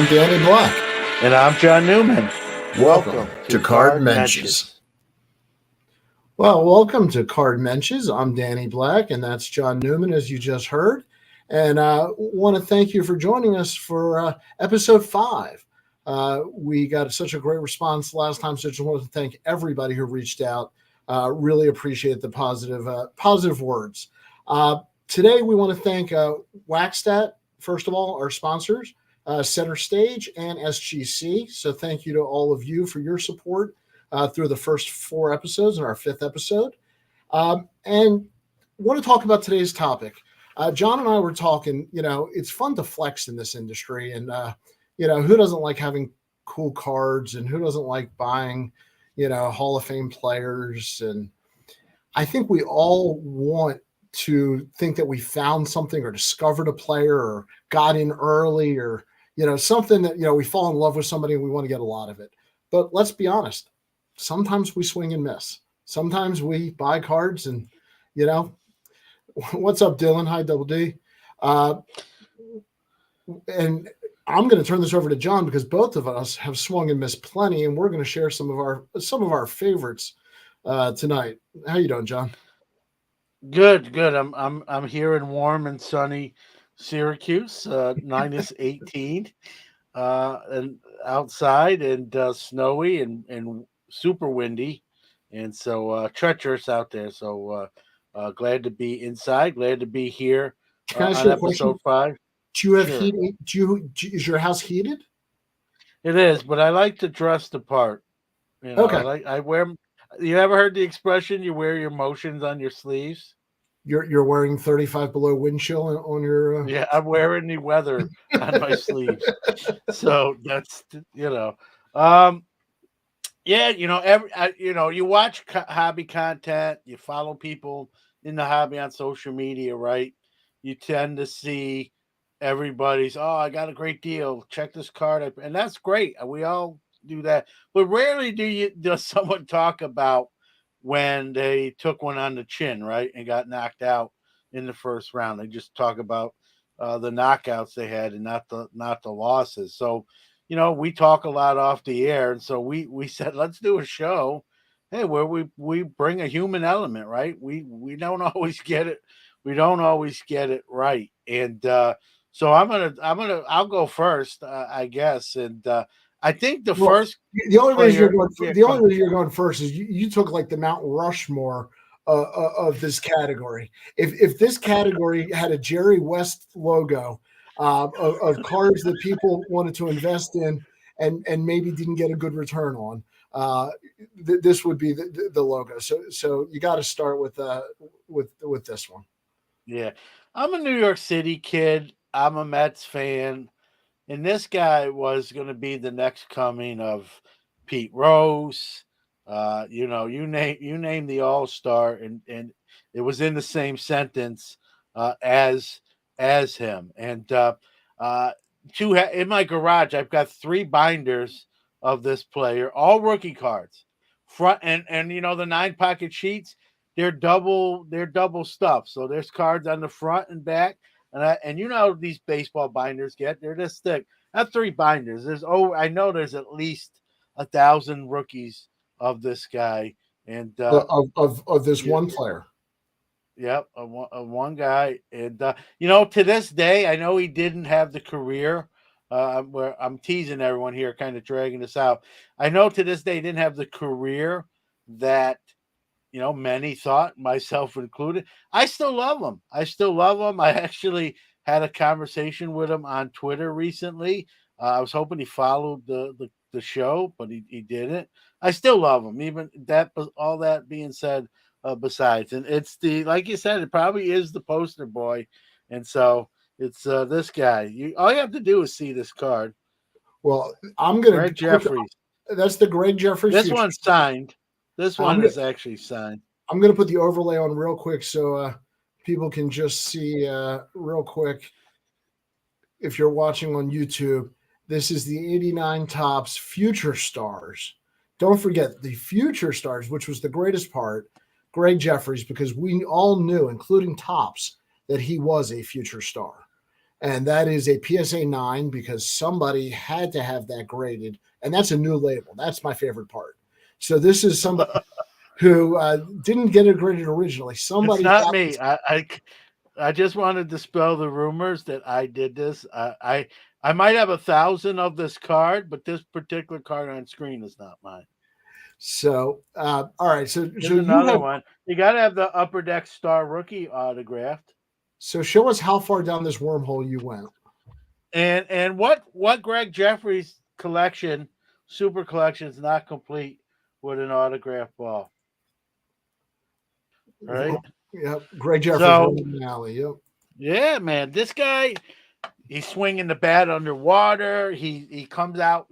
Danny Black. And I'm John Newman. Welcome to Cardmensches. Well, welcome to Cardmensches. I'm Danny Black, and that's John Newman, as you just heard. And I want to thank you for joining us for episode 5. We got such a great response last time, so I just wanted to thank everybody who reached out. Really appreciate the positive words. Today, we want to thank Waxstat, first of all, our sponsors, Center Stage and SGC. So thank you to all of you for your support through the first 4 episodes and our 5th episode. And want to talk about today's topic. John and I were talking, it's fun to flex in this industry. And, who doesn't like having cool cards and who doesn't like buying, Hall of Fame players? And I think we all want to think that we found something or discovered a player or got in early or, something that, we fall in love with somebody and we want to get a lot of it. But let's be honest. Sometimes we swing and miss. Sometimes we buy cards and, what's up, Dylan? Hi, Double D. And I'm going to turn this over to John because both of us have swung and missed plenty, and we're going to share some of our favorites tonight. How you doing, John? Good. I'm here in warm and sunny Syracuse, minus 18, and outside and snowy and super windy, and so treacherous out there. So glad to be inside. Glad to be here Can I ask on you a episode question? 5. Do you have Sure. heat? Is your house heated? It is, but I like to dress the part. Okay. I wear. You ever heard the expression? You wear your emotions on your sleeves. You're wearing 35 below wind chill on your. Yeah, I'm wearing the weather on my sleeves. So that's yeah, you watch hobby content, you follow people in the hobby on social media, right? You tend to see everybody's, oh, I got a great deal. Check this card, and that's great. We all do that, but rarely does someone talk about when they took one on the chin, right, and got knocked out in the first round. They just talk about the knockouts they had and not the losses. So we talk a lot off the air, and so we said let's do a show, hey, where we bring a human element, right? We don't always get it, right, and so I'll go first, I guess, and I think the only reason player, you're going first is you took like the Mount Rushmore of this category. If this category had a Jerry West logo of cards that people wanted to invest in and maybe didn't get a good return on, this would be the logo. So you got to start with this one. Yeah, I'm a New York City kid. I'm a Mets fan. And this guy was going to be the next coming of Pete Rose. You name the All-Star, and it was in the same sentence as him. And in my garage, I've got 3 binders of this player, all rookie cards. Front and the 9 pocket sheets, they're double stuff. So there's cards on the front and back. And these baseball binders they're this thick. Not 3 binders. I know there's at least 1,000 rookies of this guy, and of this one player. Yep, one guy, and to this day, I know he didn't have the career. Where I'm teasing everyone here, kind of dragging this out. I know to this day he didn't have the career that many thought, myself included. I still love him. I actually had a conversation with him on Twitter recently. I was hoping he followed the show, but he didn't. I still love him, even that. All that being said, besides, and it's like you said, it probably is the poster boy, and so it's this guy. All you have to do is see this card. Well, I'm going to Greg Jeffries. That's the Greg Jeffries. This one's signed. This one is actually signed. I'm going to put the overlay on real quick so people can just see real quick. If you're watching on YouTube, this is the 89 Topps Future Stars. Don't forget the Future Stars, which was the greatest part, Greg Jeffries, because we all knew, including Topps, that he was a future star. and that is a PSA 9 because somebody had to have that graded, and that's a new label. That's my favorite part. So this is somebody who didn't get it graded originally. It's Somebody not got me. I just wanted to dispel the rumors that I did this. I might have 1,000 of this card, but this particular card on screen is not mine. so all right. So Here's you another have one. You got to have the Upper Deck Star rookie autographed. so show us how far down this wormhole you went. And what Greg Jeffries collection, super collection, is not complete with an autograph ball, right? Yep, Greg Jeffers, So running alley. Yep. yeah, man, this guy, he's swinging the bat underwater. He comes out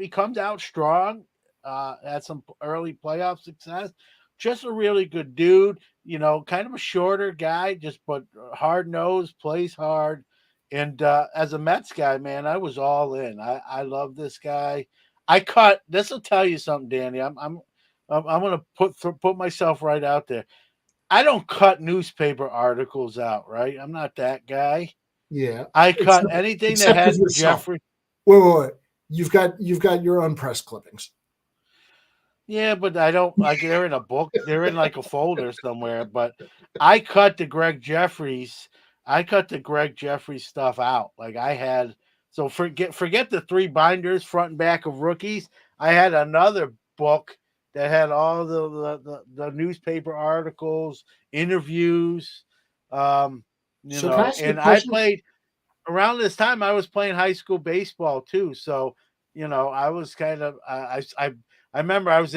strong. Had some early playoff success. Just a really good dude. You know, kind of a shorter guy, just but hard nosed, plays hard. And as a Mets guy, man, I was all in. I love this guy. I cut. This will tell you something, Danny. I'm gonna put myself right out there. I don't cut newspaper articles out, right? I'm not that guy. Yeah. I cut Except anything that except with had yourself. Jeffrey. Wait. You've got your own press clippings. Yeah, but I don't like they're in a book. They're in like a folder somewhere. But I cut the Greg Jeffries. I cut the Greg Jeffries stuff out. Like I had so forget the 3 binders front and back of rookies. I had another book that had all the newspaper articles, interviews, So can I ask you a and I question? played around this time I was playing high school baseball too. So, I was kind of I remember I was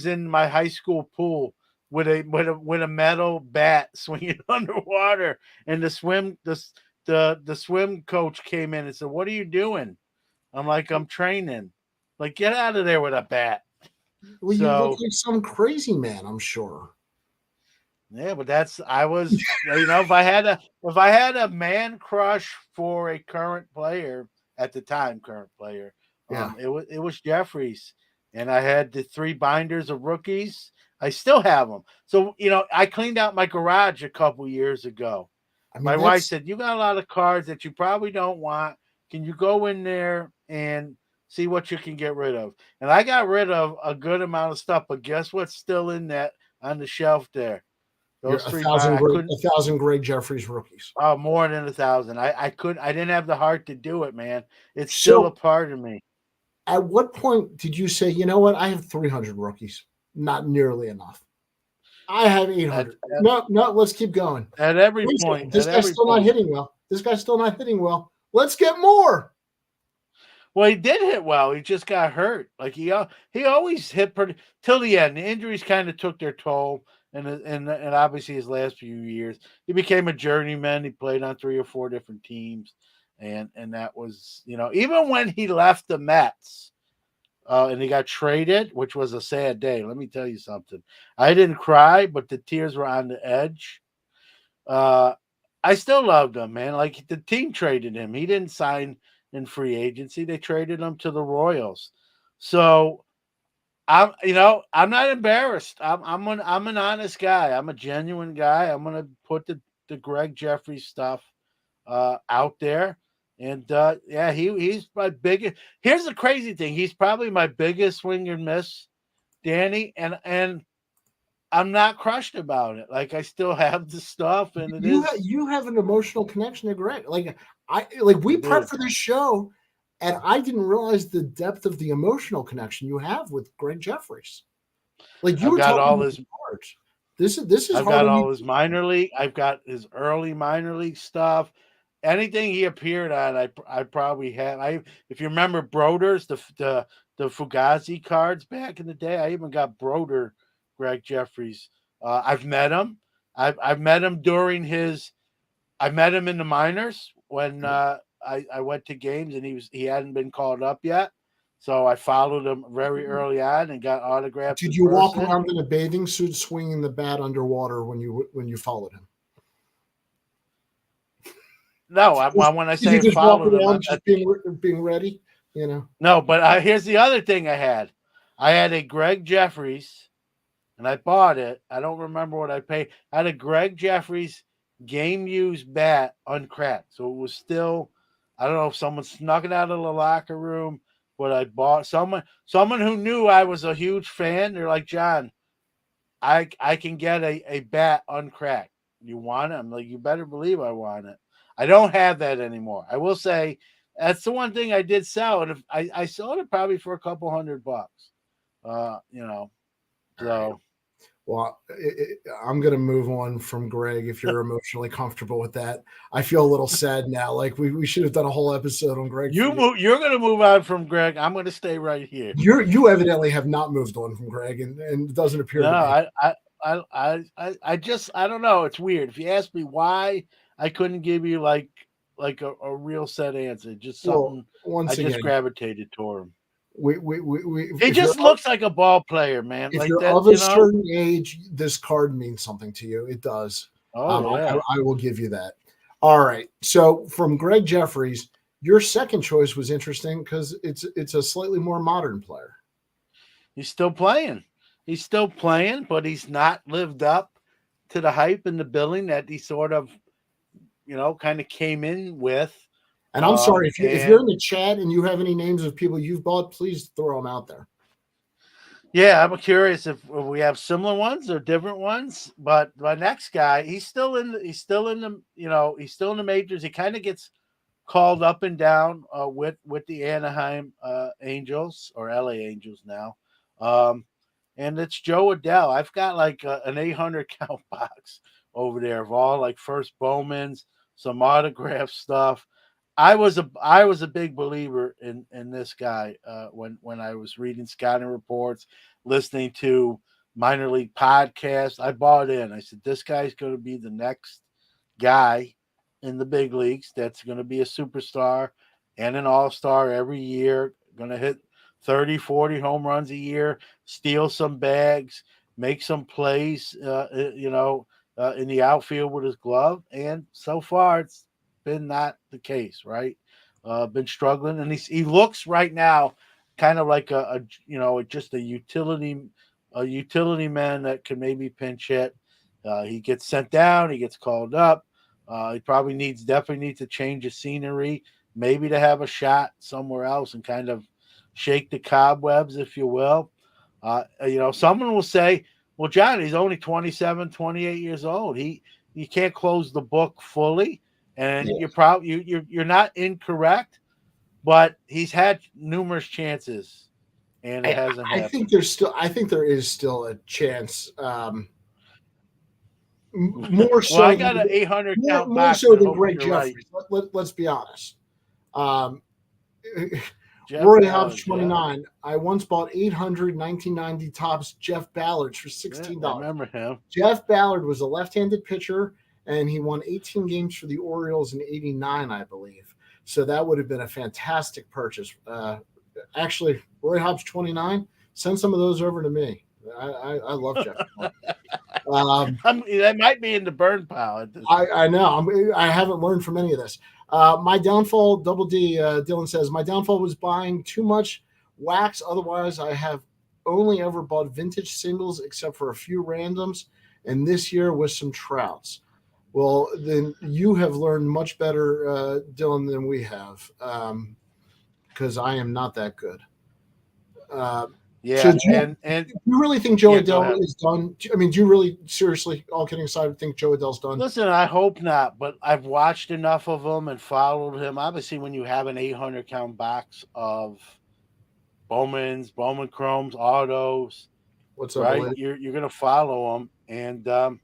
in my high school pool with a metal bat swinging underwater, and the swim coach came in and said, "What are you doing?" I'm like, "I'm training." Like, get out of there with a bat. Well, you look So like some crazy man, I'm sure. yeah, but I was, if I had a man crush for a current player at the time, current player, Yeah. it was Jeffries, and I had the 3 binders of rookies. I still have them. So I cleaned out my garage a couple years ago. I mean, My wife that's said, "You got a lot of cards that you probably don't want. Can you go in there and see what you can get rid of?" And I got rid of a good amount of stuff, but guess what's still in that on the shelf there? you're Those 3 bind I couldn't. 1,000 Greg Jeffries rookies. Oh, more than 1,000. I couldn't. I didn't have the heart to do it, man. It's still a So part of me. at what point did you say, you know what? I have 300 rookies. Not nearly enough. I have At 800. at, No, let's keep going. at every Wait a second. point. This At guy's every still not point. hitting well. This guy's still not hitting well. Let's get more. Well, he did hit well. He just got hurt. Like he always hit pretty till the end. The injuries kind of took their toll, and obviously his last few years, he became a journeyman. He played on 3 or 4 different teams, and that was even when he left the Mets. And he got traded, which was a sad day. Let me tell you something. I didn't cry, but the tears were on the edge. Uh, I still loved him, man. Like the team traded him. He didn't sign in free agency. They traded him to the Royals. So I'm not embarrassed. I'm an honest guy. I'm a genuine guy. I'm gonna put the Greg Jeffries stuff out there. And yeah, he's my biggest. Here's the crazy thing: he's probably my biggest swing and miss, Danny, and I'm not crushed about it. Like I still have the stuff, and it is. You have an emotional connection to Greg. Like we I prepped do. for this show, and I didn't realize the depth of the emotional connection you have with Greg Jeffries. Like you I've were got talking all about his. the cards. This is I've got harder. all his minor league. I've got his early minor league stuff. Anything he appeared on, I probably had. If you remember Broders, the Fugazi cards back in the day, I even got Broder, Greg Jeffries. I've met him. I've met him during his. I met him in the minors when I went to games and he hadn't been called up yet, so I followed him very early on and got autographs Did in you walk person. around in a bathing suit swinging the bat underwater when you followed him? No, when I Did you say just walk followed him, around just being ready? You know. no. But here's the other thing I had. I had a Greg Jeffries, and I bought it. I don't remember what I paid. I had a Greg Jeffries game used bat uncracked, so it was still I don't know if someone snuck it out of the locker room, but I bought someone who knew I was a huge fan. They're like, John, I can get a bat uncracked. You want it? I'm like, you better believe I want it. I don't have that anymore. I will say that's the one thing I did sell, and if I sold it probably for a couple $100. You know, All right. so Well, I'm going to move on from Greg if you're emotionally comfortable with that. I feel a little sad now. Like we should have done a whole episode on Greg. you're gonna move on from Greg. I'm gonna stay right here. You evidently have not moved on from Greg, and it doesn't appear No, to be. I just I don't know. It's weird. If you ask me why, I couldn't give you like a real set answer. Just Well, something I once just again, gravitated toward him. He if you're just looks like a ball player, man. if Like you're that, of a certain age, this card means something to you. It does. Oh yeah. I will give you that. All right. So from Greg Jeffries, your second choice was interesting because it's a slightly more modern player. He's still playing. He's still playing, but he's not lived up to the hype and the billing that he sort of, kind of came in with. And I'm sorry if you're And in the chat and you have any names of people you've bought, please throw them out there. yeah, I'm curious if we have similar ones or different ones. But my next guy, he's still in the majors. He kind of gets called up and down with the Anaheim Angels or LA Angels now. And it's Joe Adell. I've got like an 800 count box over there of all like first Bowmans, some autograph stuff. I was a big believer in this guy when I was reading scouting reports, listening to minor league podcasts. I bought in. I said this guy's going to be the next guy in the big leagues that's going to be a superstar and an all-star every year, going to hit 30, 40 home runs a year, steal some bags, make some plays, in the outfield with his glove. And so far, it's been not the case, right? Been struggling, and he looks right now kind of like just a utility man that can maybe pinch hit. He gets sent down, he gets called up. He definitely needs to change his scenery, maybe to have a shot somewhere else and kind of shake the cobwebs, if you will. Someone will say, well, John, he's only 27, 28 years old. You can't close the book fully, and Yeah. you're not incorrect, but he's had numerous chances, and it hasn't happened. I think there is still a chance. More Well, I so got an 800 count more box so and than hope Greg you're right. Jeffries. Let's be honest. Um, Jeff Roy Hobbs Ballard, yeah. 29. I once bought 800 1990 Topps Jeff Ballards for $16. Yeah, I remember him. Jeff Ballard was a left-handed pitcher, and he won 18 games for the Orioles in '89, I believe. So that would have been a fantastic purchase. Actually, Roy Hobbs 29. Send some of those over to me. I love Jeff Ballard. That might be in the burn pile at this point. I know. I haven't learned from any of this. My downfall, Double D, Dylan says, my downfall was buying too much wax. Otherwise, I have only ever bought vintage singles except for a few randoms, and this year with some Trouts. Well, then you have learned much better, Dylan, than we have, because I am not that good. Yeah, so do you really think Joe Adell is done? I mean, do you really, seriously, all kidding aside, think Joe Adell's done? Listen, I hope not, but I've watched enough of him and followed him. Obviously, when you have an 800 count box of Bowman Chromes, autos, what's up, right? Blade? You're gonna follow him, and I'm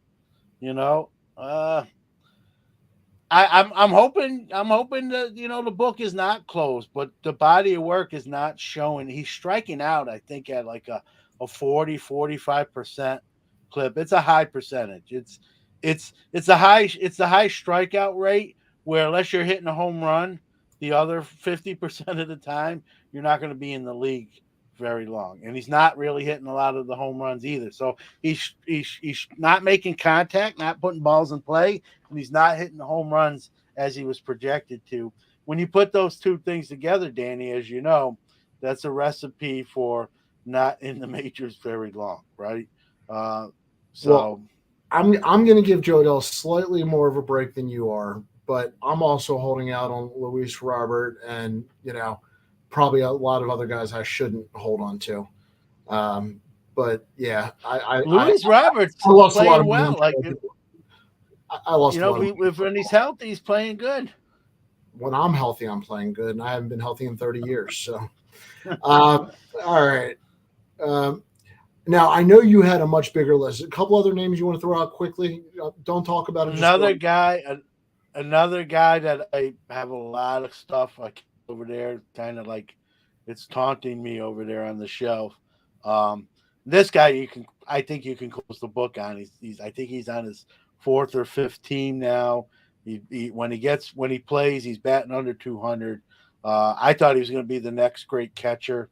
hoping that the book is not closed, but the body of work is not showing. He's striking out, I think, at like a 40-45% clip. It's a high percentage. It's a high strikeout rate where unless you're hitting a home run, the other 50% of the time you're not going to be in the league very long. And he's not really hitting a lot of the home runs either. So he's not making contact, not putting balls in play, and he's not hitting the home runs as he was projected to. When you put those two things together, Danny, as you know, that's a recipe for not in the majors very long, right? Well, I'm going to give Joe Adell slightly more of a break than you are, but I'm also holding out on Luis Robert and, probably a lot of other guys I shouldn't hold on to. But yeah, Luis Roberts I lost a lot playing of money. well. Like, I lost a lot of money. when he's healthy, he's playing good. When I'm healthy, I'm playing good, and I haven't been healthy in 30 years. So, all right. Um, Now, I know you had a much bigger list. A couple other names you want to throw out quickly? Don't talk about it. Just Another guy, another guy that I have a lot of stuff like over there, kind of like it's taunting me over there on the shelf. Um, this guy, I think you can close the book on. I think he's on his fourth or fifth team now. When he plays, he's batting under 200. I thought he was going to be the next great catcher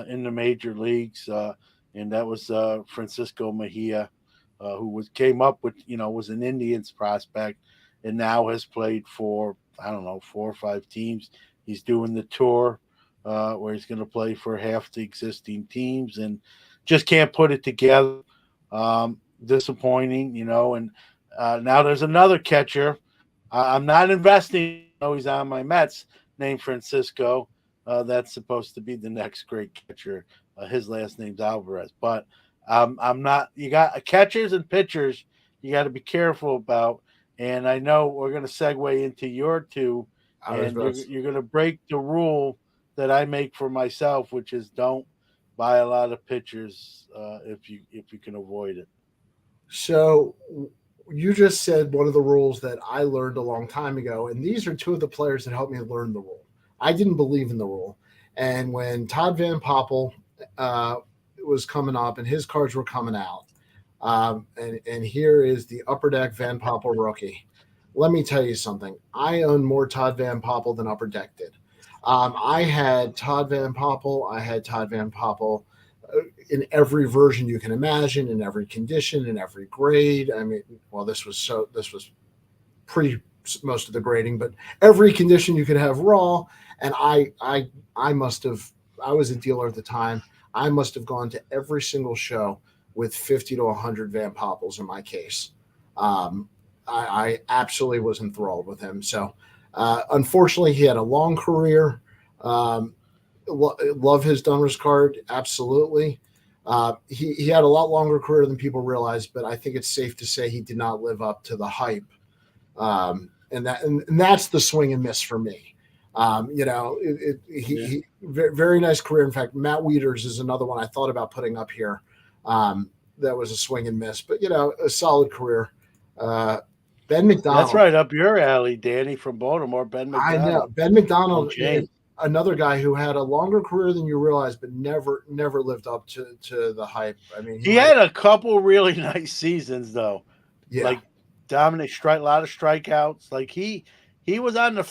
in the major leagues, and that was Francisco Mejia, who came up with was an Indians prospect, and now has played for I don't know 4 or 5 teams. He's doing the tour where he's going to play for half the existing teams, and just can't put it together. Disappointing, and now there's another catcher. I'm not investing. He's on my Mets, named Francisco. That's supposed to be the next great catcher. His last name's Alvarez, but I'm not. You got catchers and pitchers. You got to be careful about. And I know we're going to segue into your two, and you're going to break the rule that I make for myself, which is don't buy a lot of pitchers if you can avoid it. So you just said one of the rules that I learned a long time ago, and these are two of the players that helped me learn the rule. I didn't believe in the rule, and when Todd Van Poppel was coming up and his cards were coming out, and here is the Upper Deck Van Poppel rookie. Let me tell you something. I own more Todd Van Poppel than Upper Deck did. I had Todd Van Poppel. I had Todd Van Poppel in every version you can imagine, in every condition, in every grade. I mean, well, this was pre most of the grading, but every condition you could have raw. And I must have. I was a dealer at the time. I must have gone to every single show with 50 to 100 Van Poppels in my case. I absolutely was enthralled with him. So, unfortunately, he had a long career. Love his Donruss card, absolutely. He had a lot longer career than people realize, but I think it's safe to say he did not live up to the hype, and that's the swing and miss for me. He very nice career. In fact, Matt Wieters is another one I thought about putting up here. That was a swing and miss, but a solid career. Ben McDonald. That's right up your alley, Danny from Baltimore. Ben McDonald. I know Ben McDonald. Another guy who had a longer career than you realize, but never lived up to the hype. I mean, he had a couple really nice seasons though. Yeah. Like dominant a lot of strikeouts. Like he was on the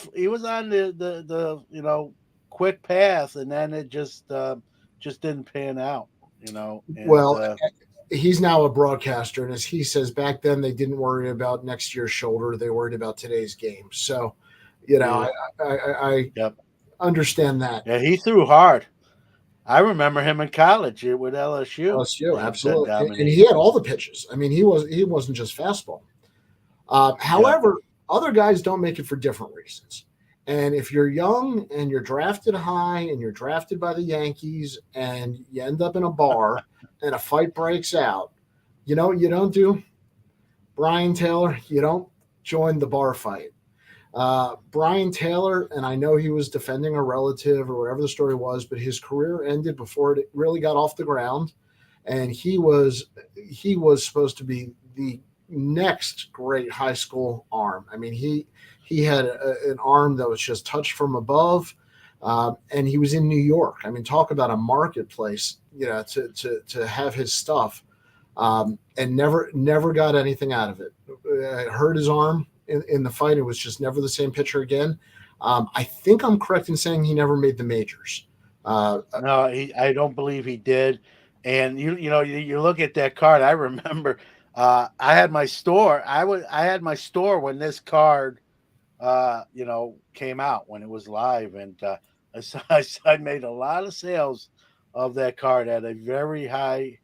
quick path, and then it just didn't pan out. He's now a broadcaster, and as he says, back then they didn't worry about next year's shoulder; they worried about today's game. So, I understand that. Yeah, he threw hard. I remember him in college with LSU. LSU, absolutely, and he had all the pitches. I mean, he wasn't just fastball. However, other guys don't make it for different reasons. And if you're young and you're drafted high and you're drafted by the Yankees and you end up in a bar and a fight breaks out, you don't do Brian Taylor. You don't join the bar fight. Brian Taylor, and I know he was defending a relative or whatever the story was, but his career ended before it really got off the ground. And he was supposed to be the next great high school arm. I mean, he had an arm that was just touched from above, and he was in New York. I mean, talk about a marketplace, to have his stuff, and never got anything out of it. Hurt his arm in the fight. It was just never the same pitcher again. I think I'm correct in saying he never made the majors. No, I don't believe he did. And you look at that card. I remember I had my store. I had my store when this card came out, when it was live, and I made a lot of sales of that card at a very high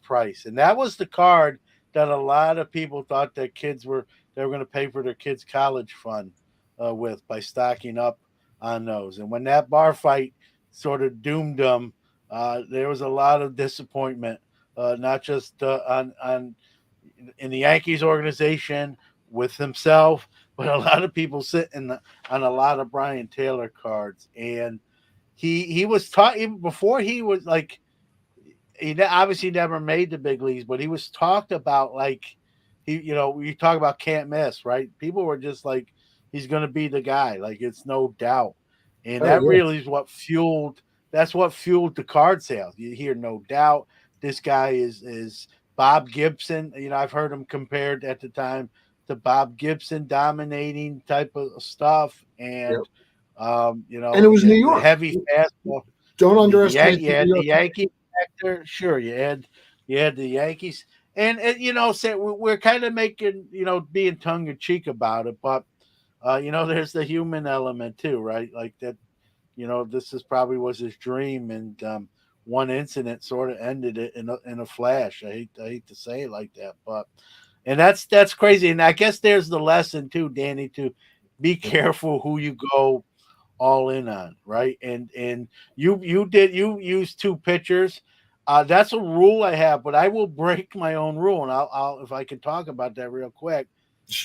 price. And that was the card that a lot of people thought their kids they were going to pay for their kids' college fund. with by stocking up on those. And when that bar fight sort of doomed him, there was a lot of disappointment, not just on in the Yankees organization with himself, but a lot of people sitting on a lot of Brian Taylor cards. And he was taught even before he was like he obviously never made the big leagues, but he was talked about like we talk about can't miss, right? People were just like he's going to be the guy, like it's no doubt, and Oh that yeah. really is what fueled the card sales. You hear no doubt. This guy is Bob Gibson. I've heard him compared at the time to Bob Gibson, dominating type of stuff, Yep. and And it was New the York. heavy fastball. Don't The underestimate You the had New the York. Yankees factor, sure. You had the Yankees, and so we're kind of making being tongue in cheek about it, but there's the human element too, right? Like that, this is probably was his dream, and one incident sort of ended it in a flash. I hate to say it like that, but and that's crazy. And I guess there's the lesson too, Danny, to be careful who you go all in on, right? And you used two pitchers. That's a rule I have, but I will break my own rule, and I'll if I can talk about that real quick.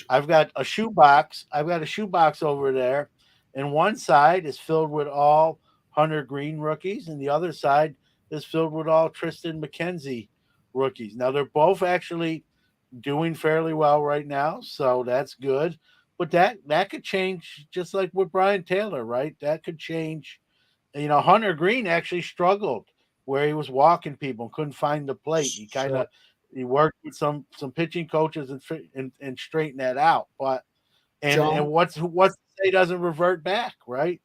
I've got a shoebox. I've got a shoebox over there, and one side is filled with all Hunter Green rookies, and the other side is filled with all Tristan McKenzie rookies. Now they're both actually doing fairly well right now, so that's good. But that could change, just like with Brian Taylor, right? That could change. Hunter Green actually struggled where he was walking people and couldn't find the plate. Sure. He worked with some pitching coaches and straightened that out. But and John, what's to say doesn't revert back, right?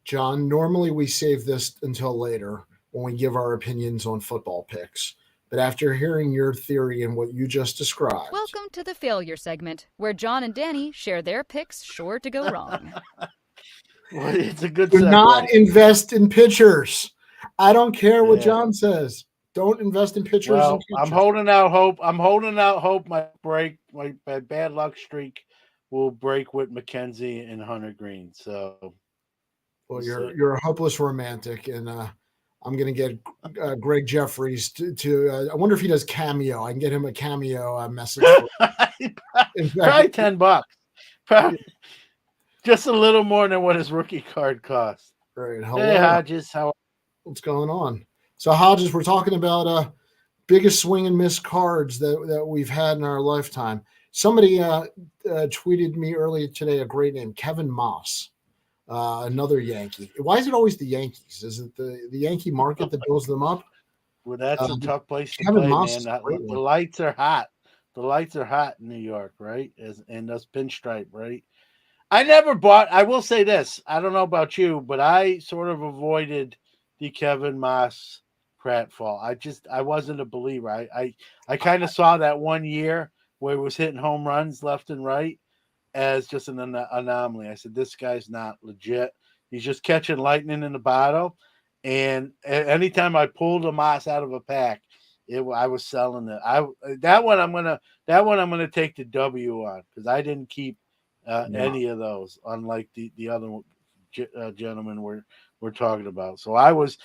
John, normally we save this until later when we give our opinions on football picks. But after hearing your theory and what you just described, Welcome to the failure segment, where John and Danny share their picks sure to go wrong. Well, it's a good do segue. not invest in pitchers. I don't care what Yeah. John says. Don't invest in pitchers. Well, and I'm catchers. holding out hope. I'm holding out hope my bad luck streak will break with McKenzie and Hunter Green. So Well, we'll see. you're a hopeless romantic, and I'm going to get Greg Jeffries to I wonder if he does cameo. I can get him a cameo message. Probably $10. Probably just a little more than what his rookie card costs. Right. Hey Hodges, What's going on? So Hodges, we're talking about biggest swing and miss cards that we've had in our lifetime. Somebody tweeted me earlier today a great name, Kevin Moss. Another Yankee. Why is it always the Yankees? Is it the Yankee market that builds them up? Well, that's a tough place to Kevin play, Moss man. is a great The one. lights are hot. The lights are hot in New York, right? And those pinstripe, right? I never bought. I will say this. I don't know about you, but I sort of avoided the Kevin Moss pratfall. I wasn't a believer. I kind of saw that one year where he was hitting home runs left and right as just an anomaly. I said, this guy's not legit. He's just catching lightning in the bottle. And anytime I pulled a Moss out of a pack, I was selling it. That one I'm gonna take the W on because I didn't keep any of those, unlike the other gentlemen we're talking about. So I was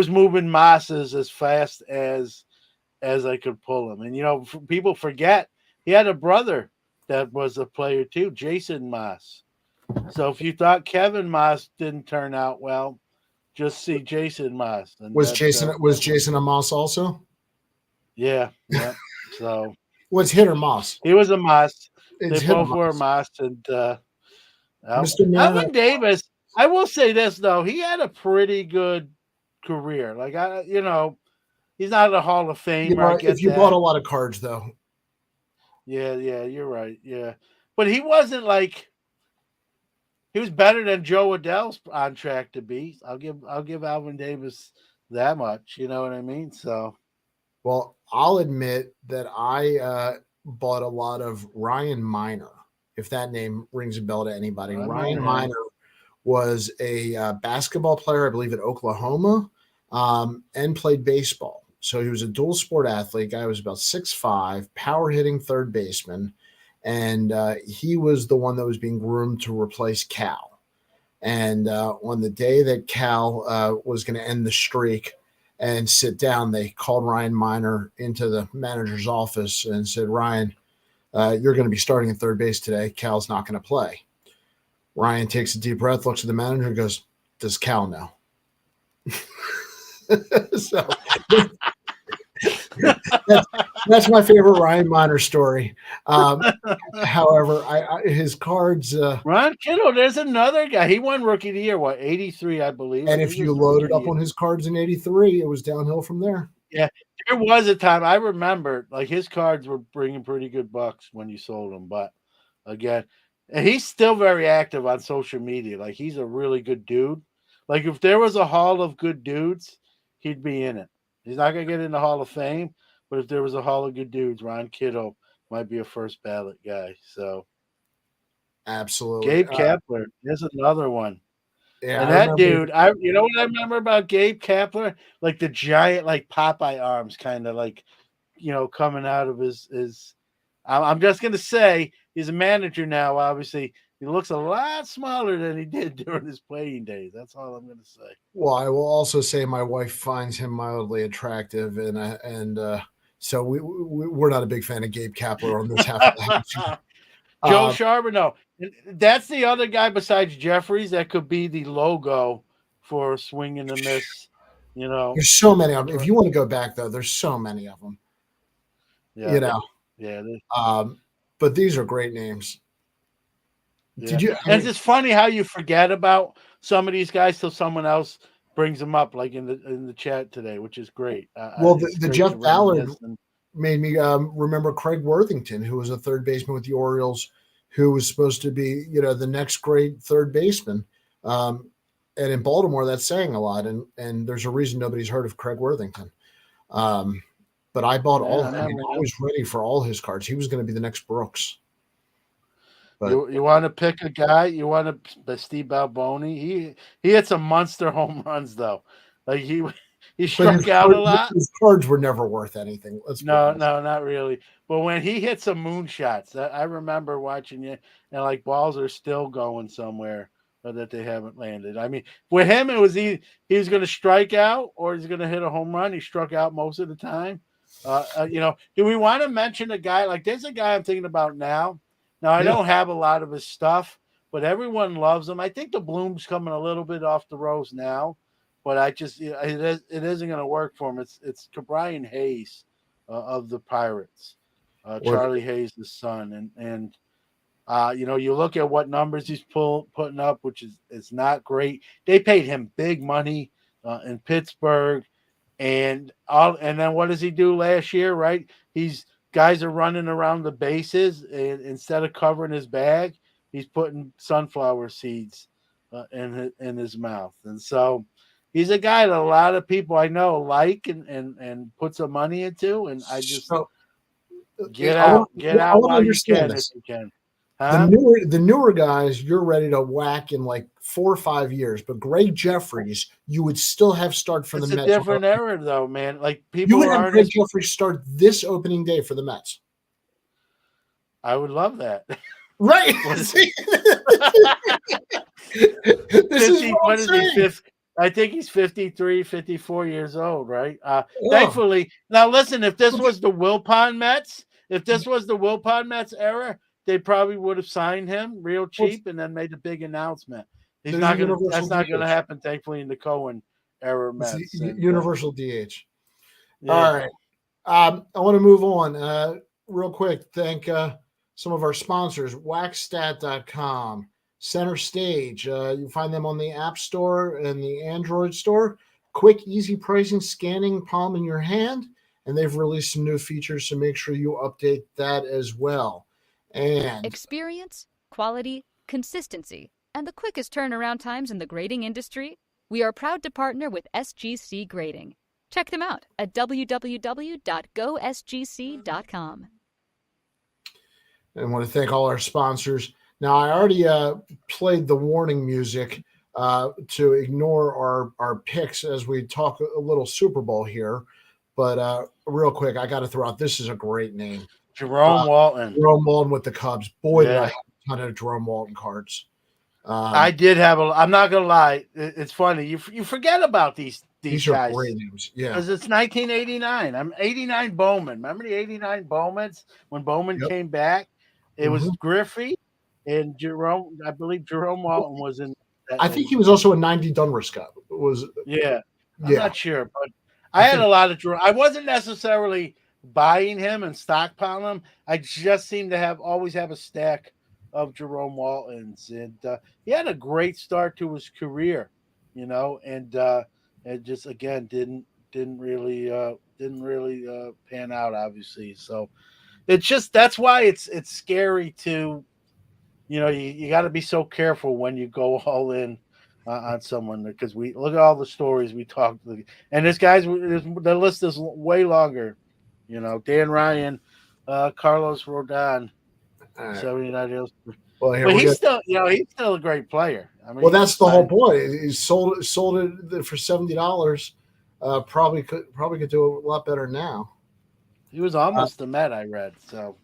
moving Mosses as fast as I could pull them. And people forget he had a brother that was a player too, Jason Moss. So if you thought Kevin Moss didn't turn out well, just see Jason Moss. And Was Jason a Moss also? Yeah. So was hit or Moss? He was a Moss. It's They both were a Moss, and Mr. Mariner. Alvin Davis. I will say this though, he had a pretty good career. Like he's not a Hall of Famer. If you bought a lot of cards, though. Yeah, you're right. Yeah, but he wasn't like he was better than Joe Adele's on track to be. I'll give Alvin Davis that much. You know what I mean? So, well, I'll admit that I bought a lot of Ryan Miner. If that name rings a bell to anybody, Ryan Miner was a basketball player, I believe, at Oklahoma, and played baseball. So he was a dual sport athlete. Guy was about 6'5", power hitting third baseman. and he was the one that was being groomed to replace Cal. And on the day that Cal was going to end the streak and sit down, they called Ryan Miner into the manager's office and said, Ryan, you're going to be starting at third base today. Cal's not going to play. Ryan takes a deep breath, looks at the manager, and goes, does Cal know? So that's my favorite Ryan Miner story. However, his cards. Ron Kittle, there's another guy. He won Rookie of the Year, 83, I believe. And if you loaded up on his cards in 83, it was downhill from there. Yeah, there was a time I remember, like his cards were bringing pretty good bucks when you sold them. But again, and he's still very active on social media. Like he's a really good dude. Like if there was a hall of good dudes, he'd be in it. He's not gonna get in the Hall of Fame, but if there was a hall of good dudes, Ron Kittle might be a first ballot guy. So absolutely, Gabe Kapler, there's another one. Yeah, and that dude, you know what I remember about Gabe Kapler? Like the giant, like Popeye arms, kind of like, coming out of his. I'm just gonna say he's a manager now. Obviously, he looks a lot smaller than he did during his playing days. That's all I'm gonna say. Well, I will also say my wife finds him mildly attractive, and so we're not a big fan of Gabe Kapler on this half of the house. Joe Charbonneau. That's the other guy besides Jeffries that could be the logo for Swing and a Miss. There's so many of them. If you want to go back, though, there's so many of them. Yeah. Yeah. But these are great names. Yeah. And it's funny how you forget about some of these guys till someone else brings them up, like in the chat today, which is great. Well, the Jeff Ballard made me remember Craig Worthington, who was a third baseman with the Orioles, who was supposed to be, the next great third baseman. And in Baltimore, that's saying a lot. And there's a reason nobody's heard of Craig Worthington. But I bought all of them. I was ready for all his cards. He was going to be the next Brooks. But you want to pick a guy? You want to Steve Balboni? He had some monster home runs though. Like he struck out a lot. His cards were never worth anything. No, not really. But when he hit some moonshots, I remember watching it, and like balls are still going somewhere that they haven't landed. I mean, with him, it was he was going to strike out or he's going to hit a home run. He struck out most of the time. Do we want to mention a guy? Like there's a guy I'm thinking about now. Now, I don't have a lot of his stuff, but everyone loves him. I think the bloom's coming a little bit off the rose now, but it isn't going to work for him. It's Brian Hayes of the Pirates, Charlie Hayes' son, and you look at what numbers he's putting up, which is not great. They paid him big money in Pittsburgh, and then what does he do last year? Right, guys are running around the bases, and instead of covering his bag, he's putting sunflower seeds in his mouth. And so he's a guy that a lot of people I know like and put some money into. And I just get out while you can if you can. Huh? The newer guys, you're ready to whack in like 4 or 5 years. But Greg Jeffries, you would still have start for the Mets. It's a different era, though, man. Like people, you would have Greg Jeffries start this opening day for the Mets. I would love that. Right. What is he? I think he's 53, 54 years old, right? Thankfully, now listen. If this was the Wilpon Mets era, they probably would have signed him real cheap and then made a big announcement. That's not going to happen, thankfully, in the Cohen era Mets. Universal DH. Yeah. All right. I want to move on real quick. Thank some of our sponsors, waxstat.com, Center Stage. You find them on the App Store and the Android Store. Quick, easy pricing, scanning, palm in your hand. And they've released some new features, so make sure you update that as well. And experience, quality, consistency, and the quickest turnaround times in the grading industry. We are proud to partner with SGC Grading. Check them out at www.gosgc.com. I want to thank all our sponsors. Now, I already played the warning music to ignore our picks as we talk a little Super Bowl here. But real quick, I got to throw out, this is a great name. Jerome Walton. Jerome Walton with the Cubs. Boy, did I Yeah. have a ton of Jerome Walton cards. I did have I'm not gonna lie. It's funny. You forget about these These are guys great names. Yeah. because it's 1989. I'm 89 Bowman. Remember the 89 Bowmans when Bowman Yep. came back? It was Mhm. Griffey and Jerome. I believe Jerome Walton was in that. I think he was also a 90 Donruss Cup. Yeah, I'm Yeah. not sure, but I I had think- a lot of I wasn't necessarily buying him and stockpiling him. I just seemed to always have a stack of Jerome Waltons, and he had a great start to his career, and just again didn't really pan out, obviously. So it's just that's why it's scary to you got to be so careful when you go all in on someone because we look at all the stories we talked, and the list is way longer. Dan Ryan, Carlos Rodon, all right. 79 years. Well, here But we he's go. still, he's still a great player. I mean, Well, that's the whole point. He sold it for $70. Probably could do a lot better now. He was almost the Met, I read. So,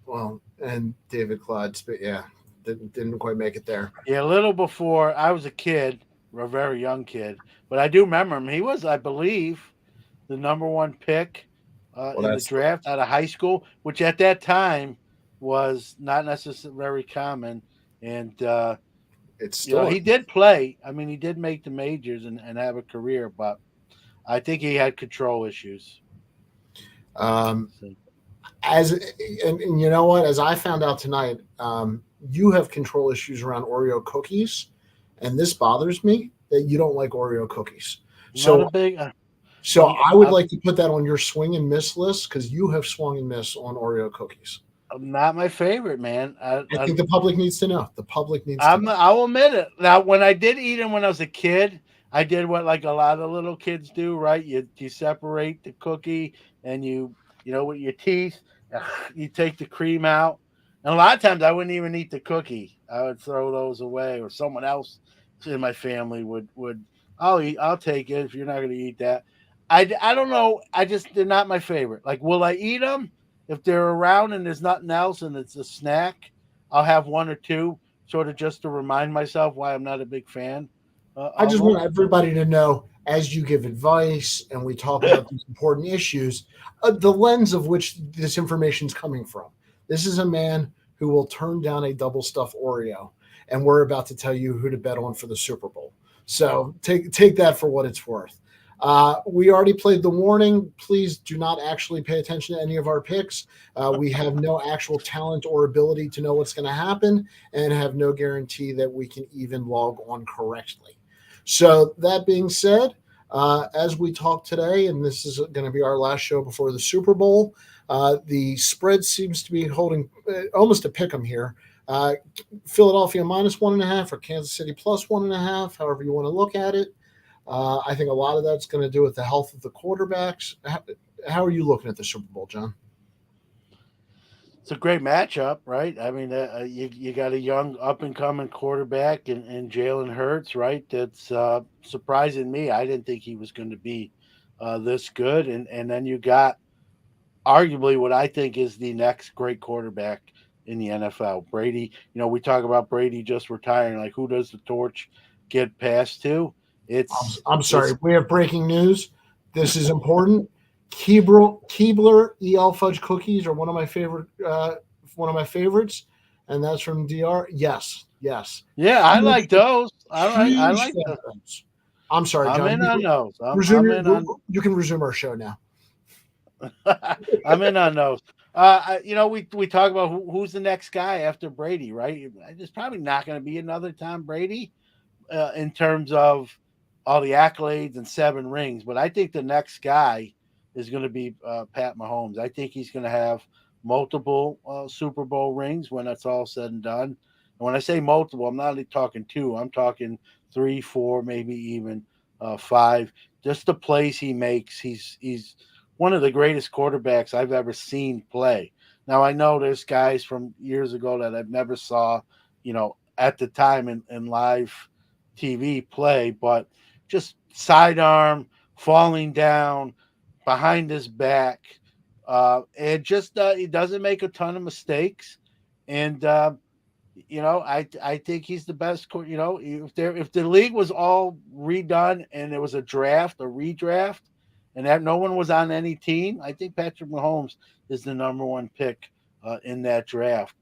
well, and David Clyde's, but yeah, didn't quite make it there. Yeah, a little before I was a kid, or a very young kid, but I do remember him. He was, I believe, the number one pick in the draft out of high school, which at that time was not necessarily very common. And it's still he did play. I mean, he did make the majors and have a career, but I think he had control issues. And you know what? As I found out tonight, you have control issues around Oreo cookies, and this bothers me that you don't like Oreo cookies. So I would like to put that on your swing and miss list because you have swung and miss on Oreo cookies. Not my favorite, man. I think the public needs to know. The public needs to know. I'll admit it. Now, when I did eat them when I was a kid, I did what like a lot of little kids do, right? You separate the cookie and with your teeth, you take the cream out. And a lot of times I wouldn't even eat the cookie. I would throw those away, or someone else in my family would I'll take it if you're not going to eat that. I don't know. They're not my favorite. Like, will I eat them? If they're around and there's nothing else and it's a snack, I'll have one or two, sort of just to remind myself why I'm not a big fan. I just want everybody to know, as you give advice and we talk about these important issues, the lens of which this information is coming from. This is a man who will turn down a double stuffed Oreo, and we're about to tell you who to bet on for the Super Bowl. So take that for what it's worth. We already played the warning. Please do not actually pay attention to any of our picks. We have no actual talent or ability to know what's going to happen and have no guarantee that we can even log on correctly. So that being said, as we talk today, and this is going to be our last show before the Super Bowl, the spread seems to be holding almost a pick 'em here. Philadelphia -1.5 or Kansas City +1.5, however you want to look at it. I think a lot of that's going to do with the health of the quarterbacks. How are you looking at the Super Bowl, John? It's a great matchup, right? I mean, you got a young up-and-coming quarterback in Jalen Hurts, right? That's surprising me. I didn't think he was going to be this good. And then you got arguably what I think is the next great quarterback in the NFL, Brady. We talk about Brady just retiring. Like, who does the torch get passed to? I'm sorry. We have breaking news. This is important. Keebler EL fudge cookies are one of my favorites, and that's from DR. Yes. Yeah, I like those. I like those. I'm sorry, John. I'm in on those. You can resume our show now. I'm in on those. We talk about who's the next guy after Brady, right? There's probably not going to be another Tom Brady in terms of all the accolades and 7 rings, but I think the next guy is going to be Pat Mahomes. I think he's going to have multiple Super Bowl rings when it's all said and done. And when I say multiple, I'm not only talking 2, I'm talking 3, 4, maybe even 5. Just the plays he makes, he's one of the greatest quarterbacks I've ever seen play. Now, I know there's guys from years ago that I've never saw, at the time in live TV play, but just sidearm, falling down, behind his back, and just he doesn't make a ton of mistakes, and I think he's the best. If the league was all redone and there was a redraft, and that no one was on any team, I think Patrick Mahomes is the number one pick in that draft,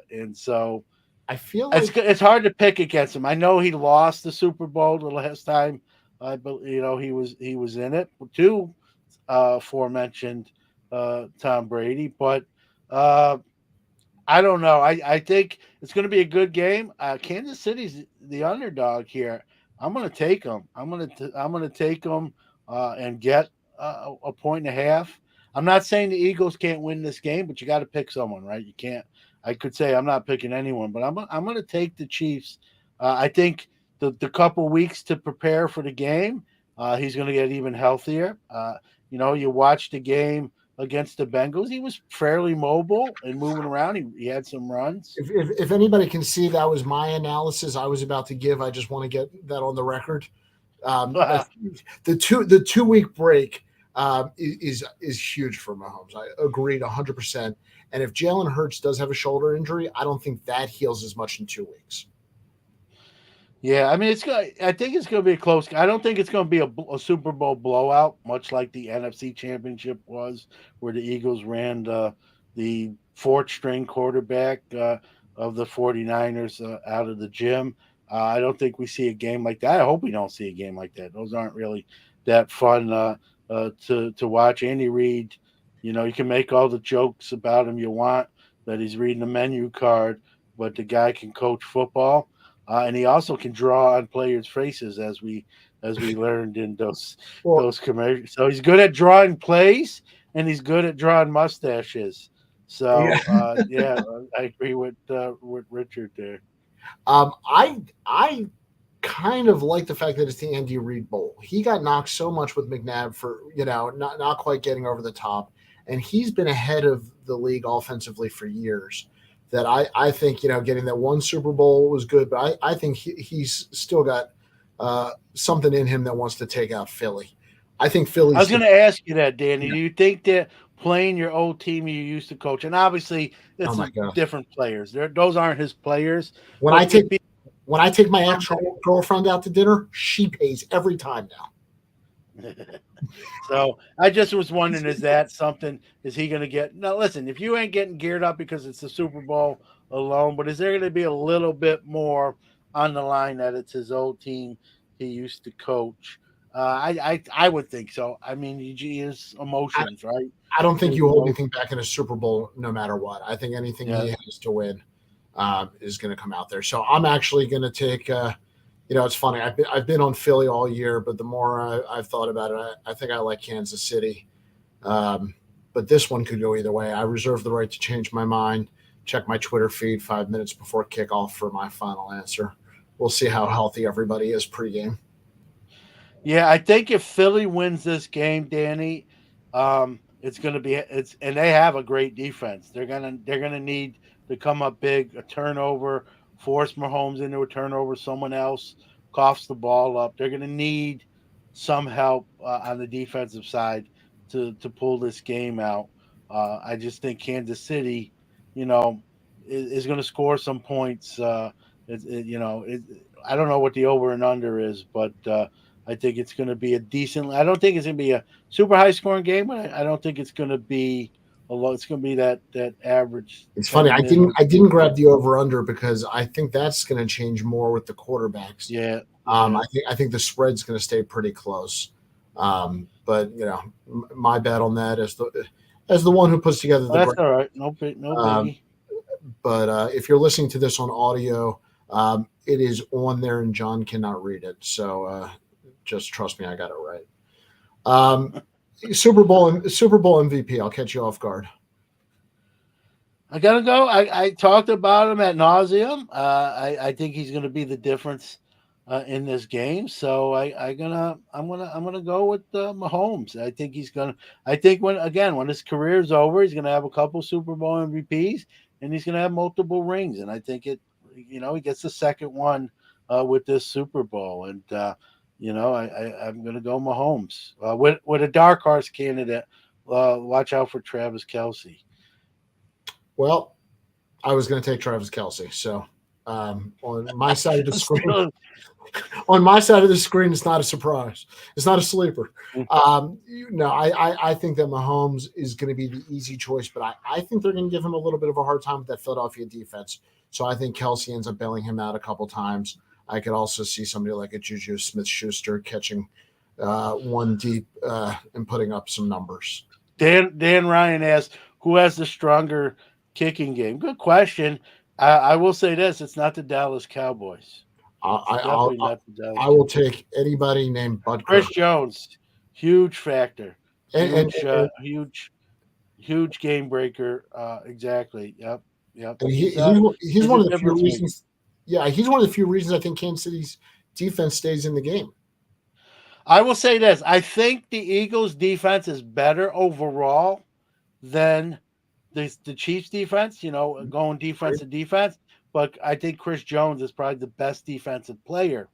and so I feel like it's hard to pick against him. I know he lost the Super Bowl the last time, but he was in it too, aforementioned Tom Brady, but. I don't know. I think it's going to be a good game. Kansas City's the underdog here. I'm going to take them. I'm going to take them and get a point and a half. I'm not saying the Eagles can't win this game, but you got to pick someone, right? You can't. I could say I'm not picking anyone, but I'm going to take the Chiefs. I think the couple weeks to prepare for the game, he's going to get even healthier. You watch the game against the Bengals. He was fairly mobile and moving around. He had some runs. if anybody can see, that was my analysis I was about to give. I just want to get that on the record. The 2 week break is huge for Mahomes. I agreed 100%. And if Jalen Hurts does have a shoulder injury, I don't think that heals as much in 2 weeks. Yeah, I mean, I think it's going to be a close. I don't think it's going to be a Super Bowl blowout, much like the NFC Championship was, where the Eagles ran the fourth string quarterback of the 49ers out of the gym. I don't think we see a game like that. I hope we don't see a game like that. Those aren't really that fun to watch. Andy Reid, you can make all the jokes about him you want, that he's reading the menu card, but the guy can coach football. And he also can draw on players' faces, as we learned in those commercials. So he's good at drawing plays, and he's good at drawing mustaches. So yeah, I agree with Richard there. I kind of like the fact that it's the Andy Reid Bowl. He got knocked so much with McNabb for not quite getting over the top, and he's been ahead of the league offensively for years. That I think getting that one Super Bowl was good, but I think he's still got something in him that wants to take out Philly. I think Philly. I was going to ask you that, Danny. Yeah. Do you think that playing your old team you used to coach, and obviously it's different players. Those aren't his players. When I take my ex-girlfriend out to dinner, she pays every time now. So I just was wondering, is he going to get? Now, listen, if you ain't getting geared up because it's the Super Bowl alone, but is there going to be a little bit more on the line that it's his old team he used to coach? I would think so. I mean, his emotions, right? I don't think you hold anything back in a Super Bowl, no matter what. I think anything he has to win is going to come out there. So I'm actually going to take. It's funny. I've been on Philly all year, but the more I've thought about it, I think I like Kansas City. But this one could go either way. I reserve the right to change my mind. Check my Twitter feed 5 minutes before kickoff for my final answer. We'll see how healthy everybody is pregame. Yeah, I think if Philly wins this game, Danny, it's going to be and they have a great defense. They're gonna need to come up big, a turnover, force Mahomes into a turnover, someone else coughs the ball up. They're going to need some help on the defensive side to pull this game out. I just think Kansas City, is going to score some points. I don't know what the over and under is, but I think it's going to be I don't think it's going to be a super high scoring game, but I don't think it's going to be it's going to be that average. It's funny. I didn't grab the over under because I think that's going to change more with the quarterbacks. Yeah. I think the spread's going to stay pretty close. But my bet on that as the one who puts together the. That's all right. No biggie. But if you're listening to this on audio, it is on there, and John cannot read it. So just trust me, I got it right. Super Bowl MVP. I'll catch you off guard. I gotta go. I talked about him at nauseum. I think he's going to be the difference in this game. So I'm gonna go with Mahomes. I think he's gonna. I think when his career is over, he's gonna have a couple Super Bowl MVPs, and he's gonna have multiple rings. And I think he gets the second one with this Super Bowl. And I'm going to go Mahomes with a dark horse candidate watch out for Travis Kelce. Well, I was going to take Travis Kelce. So on my side of the screen, it's not a surprise. It's not a sleeper. I think that Mahomes is going to be the easy choice, but I think they're going to give him a little bit of a hard time with that Philadelphia defense. So I think Kelce ends up bailing him out a couple times. I could also see somebody like a Juju Smith-Schuster catching one deep and putting up some numbers. Dan Ryan asked, who has the stronger kicking game? Good question. I will say this: it's not the Dallas Cowboys. I will take anybody named Bud Chris Kirk. Jones, huge factor, And huge game breaker. Exactly. Yep. And he's one of the few reasons. Yeah, he's one of the few reasons I think Kansas City's defense stays in the game. I will say this: I think the Eagles' defense is better overall than the Chiefs' defense. Going defense to defense, but I think Chris Jones is probably the best defensive player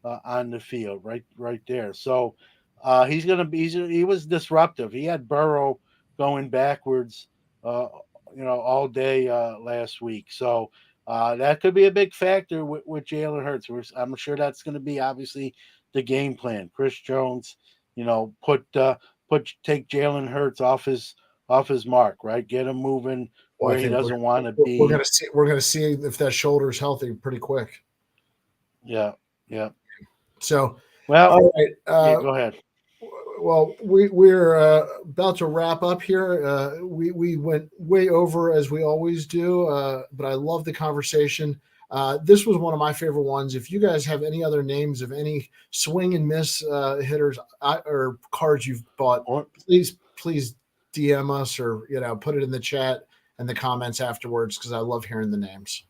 on the field, right there. So he's gonna be. He was disruptive. He had Burrow going backwards, all day last week. So that could be a big factor with Jalen Hurts. I'm sure that's going to be obviously the game plan. Chris Jones, take Jalen Hurts off his mark, right? Get him moving where he doesn't want to be. We're gonna see if that shoulder is healthy pretty quick. Yeah. So, well, all right. Go ahead. Well, we're about to wrap up here. We went way over as we always do, but I love the conversation. This was one of my favorite ones. If you guys have any other names of any swing and miss hitters or cards you've bought, please DM us or put it in the chat and the comments afterwards because I love hearing the names.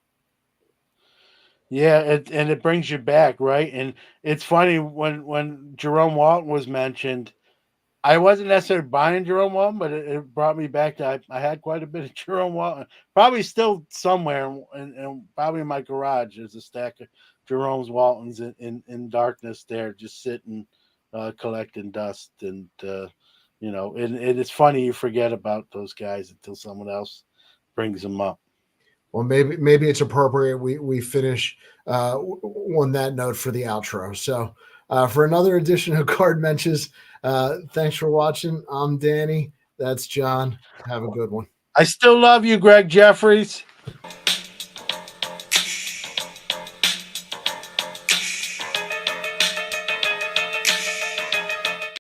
Yeah, and it brings you back, right? And it's funny when Jerome Walton was mentioned, I wasn't necessarily buying Jerome Walton, but it brought me back to I had quite a bit of Jerome Walton. Probably still somewhere, and probably in my garage there's a stack of Jerome Waltons in darkness there, just sitting, collecting dust. And and it's funny you forget about those guys until someone else brings them up. Well, maybe it's appropriate we finish on that note for the outro. So for another edition of Card Menches, thanks for watching. I'm Danny. That's John. Have a good one. I still love you, Greg Jeffries.